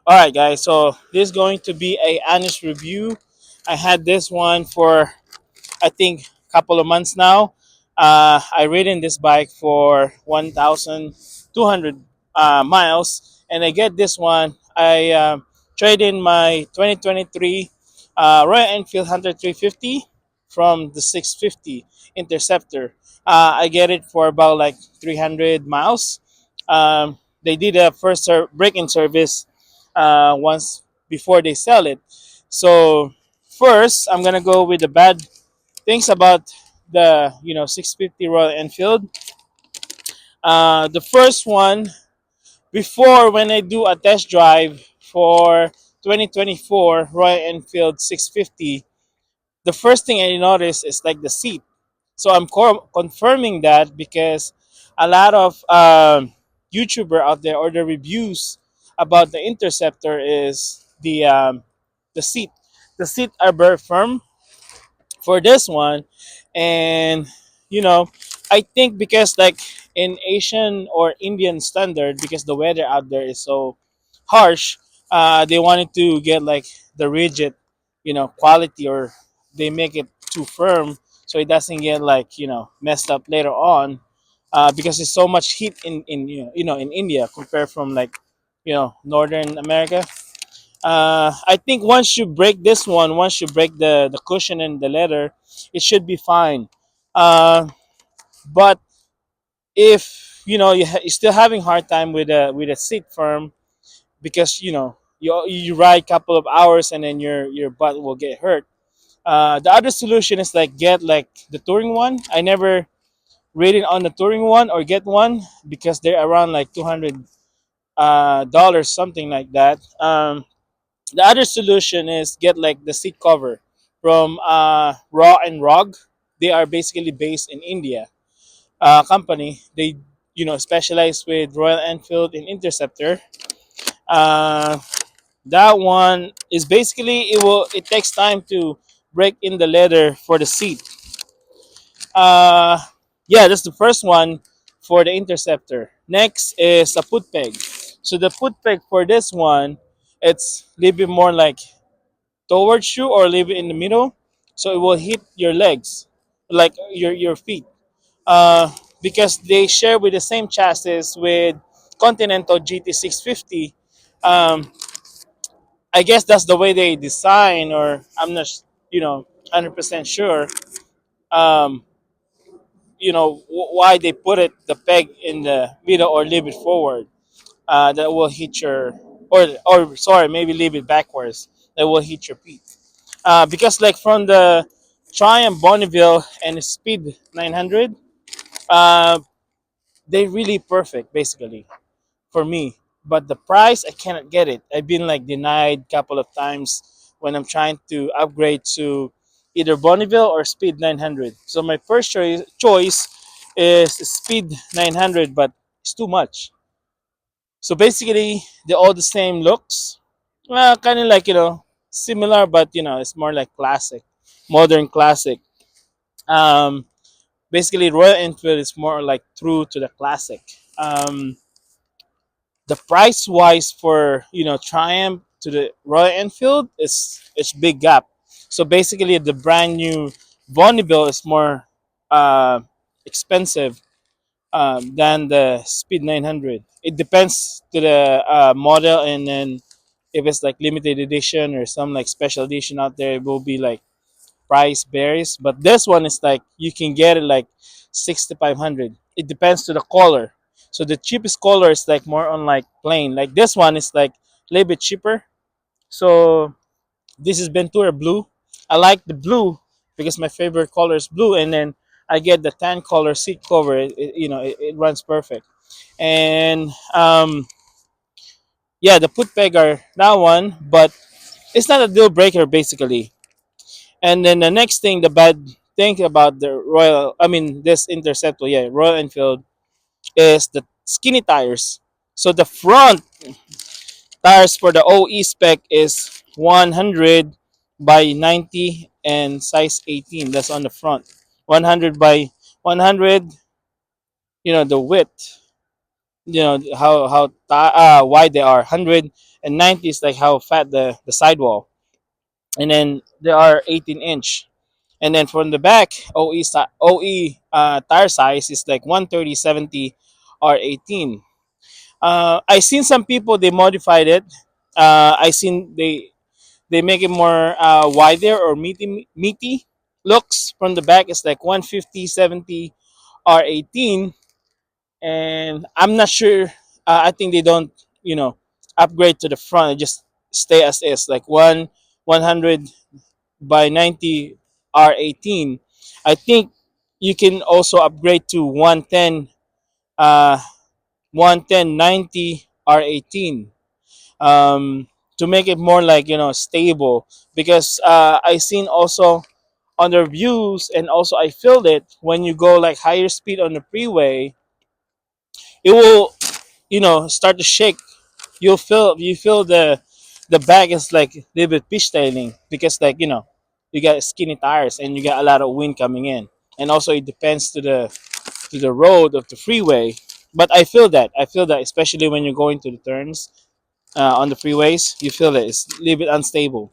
All right, guys. So this is going to be a honest review. I had this one for I think a couple of months now. I ridden this bike for 1,200 miles, and I get this one. I trade in my 2023 Royal Enfield Hunter 350 from the 650 Interceptor. I get it for about like 300 miles. They did a first break-in service once before they sell it. So first, I'm gonna go with the bad things about the 650 Royal Enfield. The first one, before when I do a test drive for 2024 Royal Enfield 650, the first thing I notice is like the seat. So I'm confirming that because a lot of YouTuber out there or the reviews about the Interceptor is the seat. The seat are very firm for this one, and you know I think because like in Asian or Indian standard, because the weather out there is so harsh, they wanted to get like the rigid quality, or they make it too firm so it doesn't get like messed up later on, because there's so much heat in in India compared from like northern America. I think once you break this one, once you break the cushion and the leather, it should be fine. Uh, but if you're still having hard time with a seat firm, because you ride couple of hours and then your butt will get hurt. The other solution is like get like the touring one. I never rated on the touring one or get one because they're around like $200 something like that. The other solution is get like the seat cover from Raw and Rog. They are basically based in India. Company. They specialize with Royal Enfield and Interceptor. Uh, that one is basically it takes time to break in the leather for the seat. Uh, yeah, that's the first one for the Interceptor. Next is a foot peg. So the foot peg for this one, it's a little bit more like towards you or leave it in the middle, so it will hit your legs, like your feet, because they share with the same chassis with Continental GT650. um, I guess that's the way they design, or I'm not 100% sure, um, why they put it the peg in the middle or leave it forward, that will hit your, or sorry, maybe leave it backwards, that will hit your feet. Because like from the Triumph Bonneville and Speed 900, uh, they really perfect basically for me. But the price, I cannot get it. I've been like denied a couple of times when I'm trying to upgrade to either Bonneville or Speed 900. So my first choice is Speed 900, but it's too much. So basically, they're all the same looks. Well, kind of like similar, but it's more like classic, modern classic. Um, Basically, Royal Enfield is more like true to the classic. The price wise for Triumph to the Royal Enfield is it's big gap. So basically, the brand new Bonneville is more uh, expensive than the Speed 900. It depends to the model, and then if it's like limited edition or some like special edition out there, it will be like price varies. But this one is like you can get it like 6,500. It depends to the color. So the cheapest color is like more on like plain. Like this one is like a little bit cheaper. So this is Ventura blue. I like the blue because my favorite color is blue, and then I get the tan color seat cover. It runs perfect. And yeah, the put peg are that one, but it's not a deal breaker basically. And then the next thing, the bad thing about the this Interceptor, yeah, Royal Enfield, is the skinny tires. So the front tires for the OE spec is 100 by 90 and size 18. That's on the front. 100 by 100, the width. wide they are. 190 is like how fat the sidewall, and then they are 18 inch. And then from the back, OE tire size is like 130 70 R18. I seen some people they modified it. I seen they make it more wider or meaty looks. From the back it's like 150 70 R18, and I'm not sure. I think they don't you know upgrade to the front. It just stay as is, like 100 by 90 R18. I think you can also upgrade to 110 uh 110 90 R18, to make it more like stable, because I seen also on the reviews, and also I feel it when you go like higher speed on the freeway, it will start to shake. You feel the bag is like a little bit fishtailing, because like you got skinny tires and you got a lot of wind coming in, and also it depends to the road of the freeway. But I feel that especially when you're going to the turns on the freeways, you feel it. It's a little bit unstable.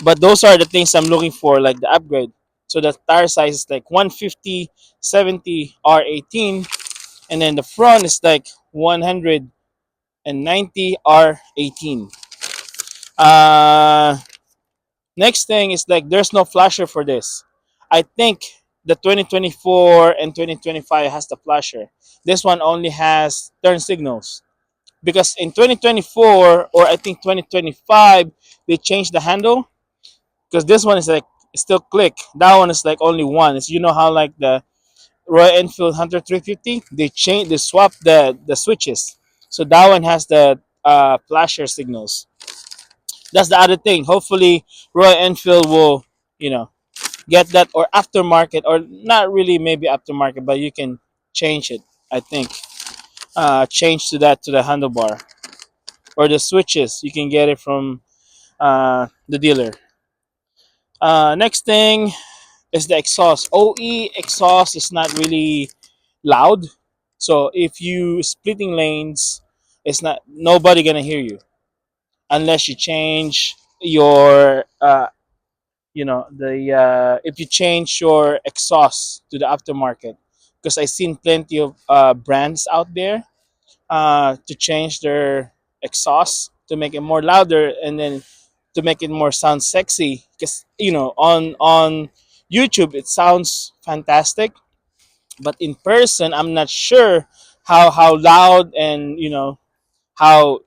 But those are the things I'm looking for, like the upgrade. So the tire size is like 150 70 R18, and then the front is like 190 R18. Uh, Next thing is like there's no flasher for this. I think the 2024 and 2025 has the flasher. This one only has turn signals, because in 2024, or I think 2025, they changed the handle, because this one is like still click. That one is like only one. It's how like the Royal Enfield Hunter 350, they swapped the switches, so that one has the flasher signals. That's the other thing. Hopefully, Royal Enfield will you know get that, or aftermarket, or not really, maybe aftermarket, but you can change it. I think change to that, to the handlebar or the switches. You can get it from the dealer. Next thing is the exhaust. OE exhaust is not really loud, so if you splitting lanes, it's not nobody gonna hear you unless you change your the if you change your exhaust to the aftermarket, because I've seen plenty of brands out there to change their exhaust to make it more louder, and then to make it more sound sexy, because on YouTube it sounds fantastic, but in person I'm not sure how loud and how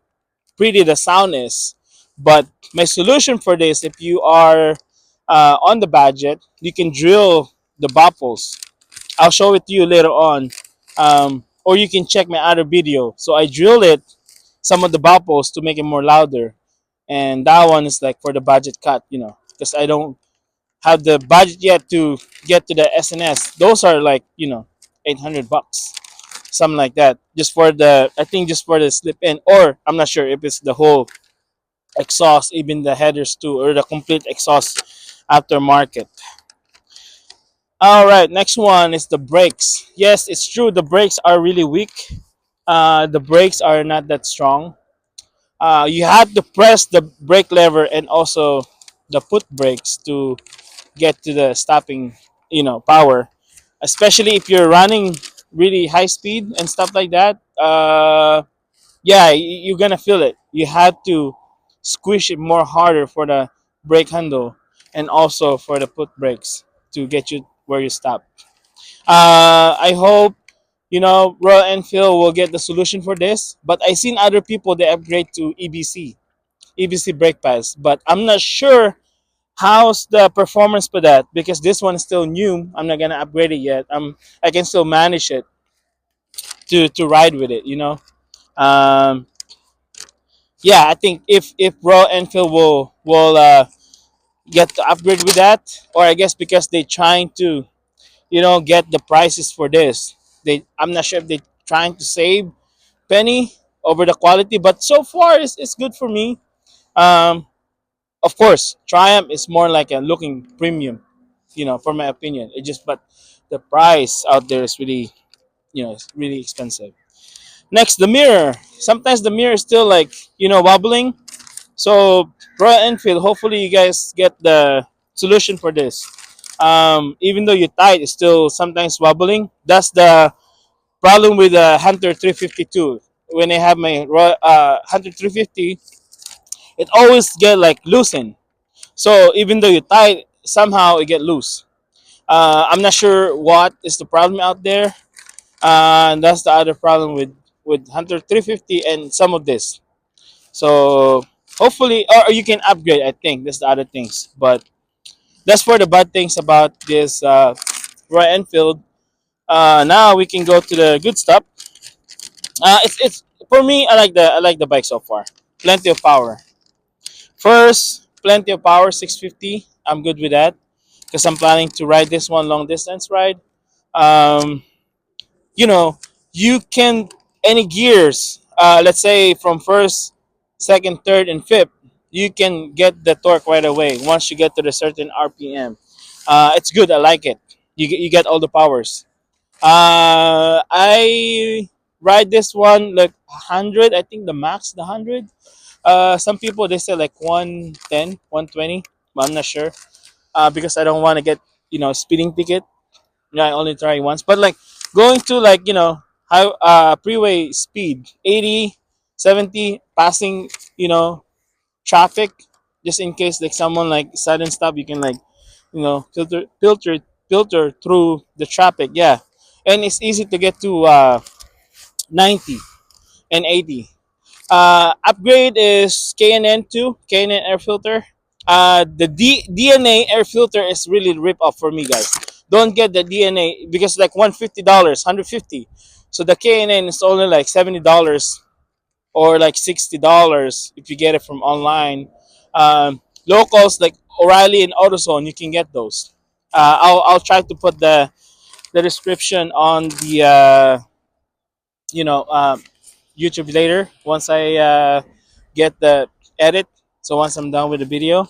pretty the sound is. But my solution for this, if you are on the budget, you can drill the baffles. I'll show it to you later on, or you can check my other video. So I drill it, some of the baffles, to make it more louder, and that one is like for the budget cut, because I don't have the budget yet to get to the SNS. Those are like 800 bucks, something like that, just for the I think just for the slip in, or I'm not sure if it's the whole exhaust, even the headers too, or the complete exhaust aftermarket. All right, next one is the brakes. Yes, it's true. The brakes are really weak. The brakes are not that strong. You have to press the brake lever and also the foot brakes to get to the stopping, power. Especially if you're running really high speed and stuff like that. Yeah, you're gonna feel it. You have to squish it more harder for the brake handle, and also for the foot brakes to get you where you stop. I hope Royal Enfield will get the solution for this. But I seen other people they upgrade to EBC brake pads, but I'm not sure how's the performance for that, because this one is still new. I'm not gonna upgrade it yet. I can still manage it to ride with it. Um, yeah, I think if Royal Enfield will get the upgrade with that, or I guess because they trying to get the prices for this. I'm not sure if they trying to save penny over the quality, but so far it's good for me. Um, of course, Triumph is more like a looking premium, for my opinion. It just but the price out there is really it's really expensive. Next, the mirror. Sometimes the mirror is still like wobbling. So Royal Enfield, hopefully you guys get the solution for this. Even though you tight, it's still sometimes wobbling. That's the problem with the Hunter 352. When I have my Hunter 350, it always get like loosened. So even though you tight, somehow it get loose. I'm not sure what is the problem out there. And that's the other problem with Hunter 350 and some of this. So hopefully, or you can upgrade. I think that's the other things. But that's for the bad things about this Royal Enfield. Now we can go to the good stuff. It's for me. I like the bike so far. Plenty of power. First, plenty of power. 650. I'm good with that because I'm planning to ride this one long distance ride. Um, you know, you can any gears. Let's say from first, second, third, and fifth, you can get the torque right away once you get to the certain RPM. It's good. I like it. You get all the powers. I ride this one like 100. I think the max the 100. Some people they say like 110, 120, but I'm not sure. Because I don't want to get speeding ticket. Yeah, I only try once. But like going to like high freeway speed 80, 70, passing traffic, just in case like someone like sudden stop, you can like filter through the traffic. Yeah, and it's easy to get to 90 and 80. Upgrade is K&N air filter. The DNA air filter is really rip off for me, guys. Don't get the DNA because like $150, 150. So the K&N is only like $70 or like $60 if you get it from online. Locals like O'Reilly and AutoZone, you can get those. I'll try to put the description on the you know YouTube later once I get the edit. So once I'm done with the video.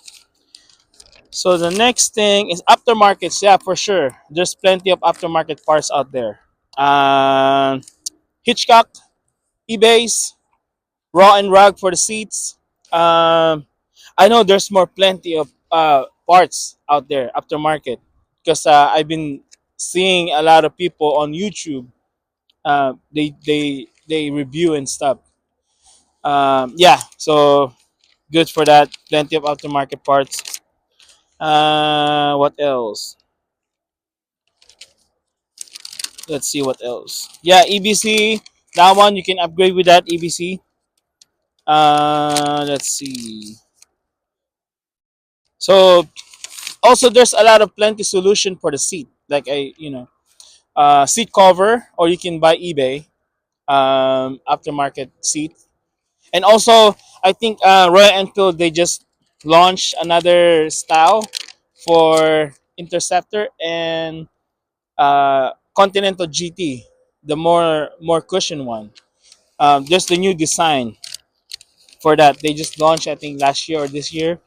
So the next thing is aftermarkets. Yeah, for sure. There's plenty of aftermarket parts out there. Hitchcock, eBay's, Raw and Rug for the seats. Um, I know there's more plenty of parts out there aftermarket because I've been seeing a lot of people on YouTube. They review and stuff. Yeah, so good for that. Plenty of aftermarket parts. What else? Let's see what else. Yeah, EBC. That one you can upgrade with that EBC. Let's see. So also there's a lot of plenty solution for the seat. Like seat cover, or you can buy eBay aftermarket seat. And also I think Royal Enfield they just launched another style for Interceptor and Continental GT, the more cushion one. Just the new design for that. They just launched, I think, last year or this year.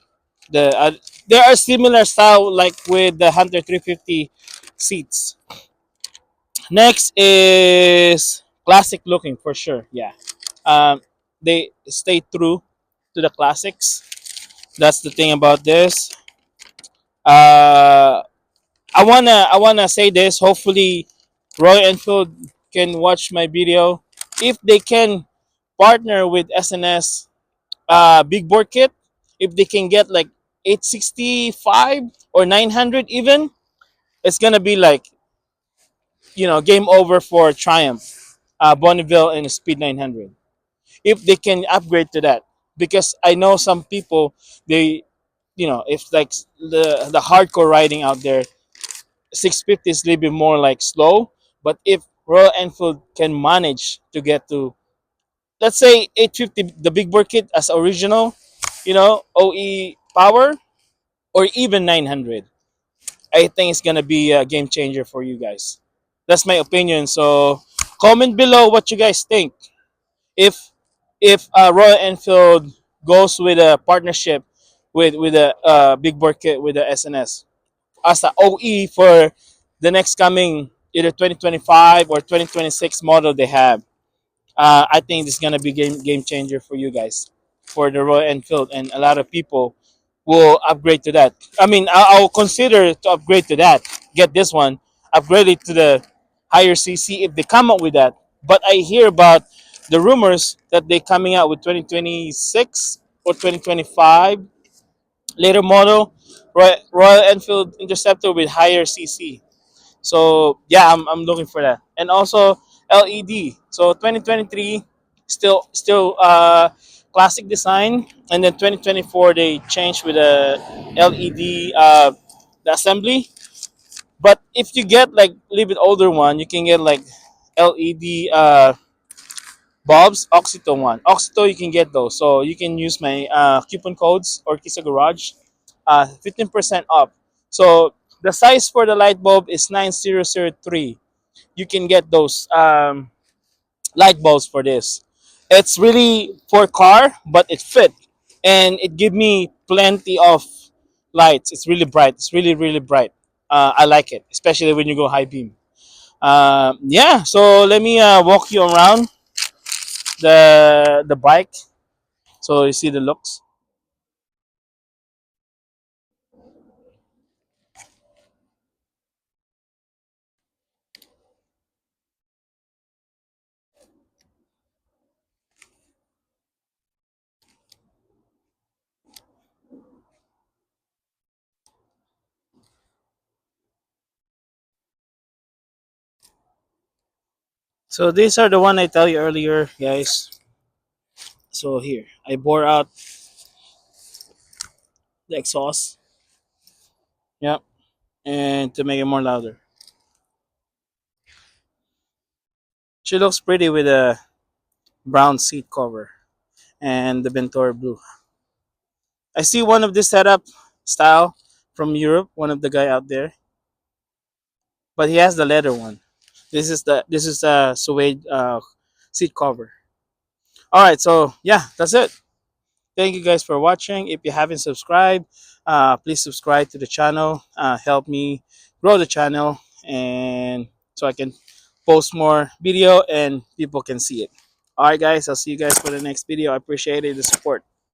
There are similar style like with the Hunter 350 seats. Next is classic looking for sure. Yeah, they stay true to the classics. That's the thing about this. Uh, I wanna say this. Hopefully, Roy Enfield can watch my video. If they can partner with SNS big board kit, if they can get like 865 or 900 even, it's gonna be like game over for Triumph, Bonneville, and Speed 900. If they can upgrade to that, because I know some people they if like the hardcore riding out there, 650 is a little bit more like slow. But if Royal Enfield can manage to get to, let's say, 850, the big board kit as original, OE power, or even 900, I think it's gonna be a game changer for you guys. That's my opinion. So comment below what you guys think. If Royal Enfield goes with a partnership with a big board kit with the SNS as a OE for the next coming either 2025 or 2026 model they have. I think it's gonna be game changer for you guys, for the Royal Enfield, and a lot of people will upgrade to that. I mean, I'll consider to upgrade to that. Get this one, upgrade it to the higher CC if they come up with that. But I hear about the rumors that they coming out with 2026 or 2025 later model Royal Enfield Interceptor with higher CC. So yeah, I'm looking for that. And also LED. So 2023 still classic design, and then 2024 they changed with a LED the assembly. But if you get like a little bit older one, you can get like LED bulbs, Oxito one. Oxito you can get those. So you can use my coupon codes or Kisa Garage, 15% off. So the size for the light bulb is 9003. You can get those light bulbs for this. It's really for car, but it fit, and it give me plenty of lights. It's really bright. It's really bright. I like it, especially when you go high beam. Yeah, so let me walk you around the bike, so you see the looks. So these are the one I tell you earlier, guys. So here I bore out the exhaust. Yep, and to make it more louder. She looks pretty with a brown seat cover and the Ventura blue. I see one of this setup style from Europe, one of the guy out there, but he has the leather one. This is the suede seat cover. All right, so yeah, that's it. Thank you guys for watching. If you haven't subscribed, please subscribe to the channel. Help me grow the channel, and so I can post more video and people can see it. All right, guys, I'll see you guys for the next video. I appreciate it, the support.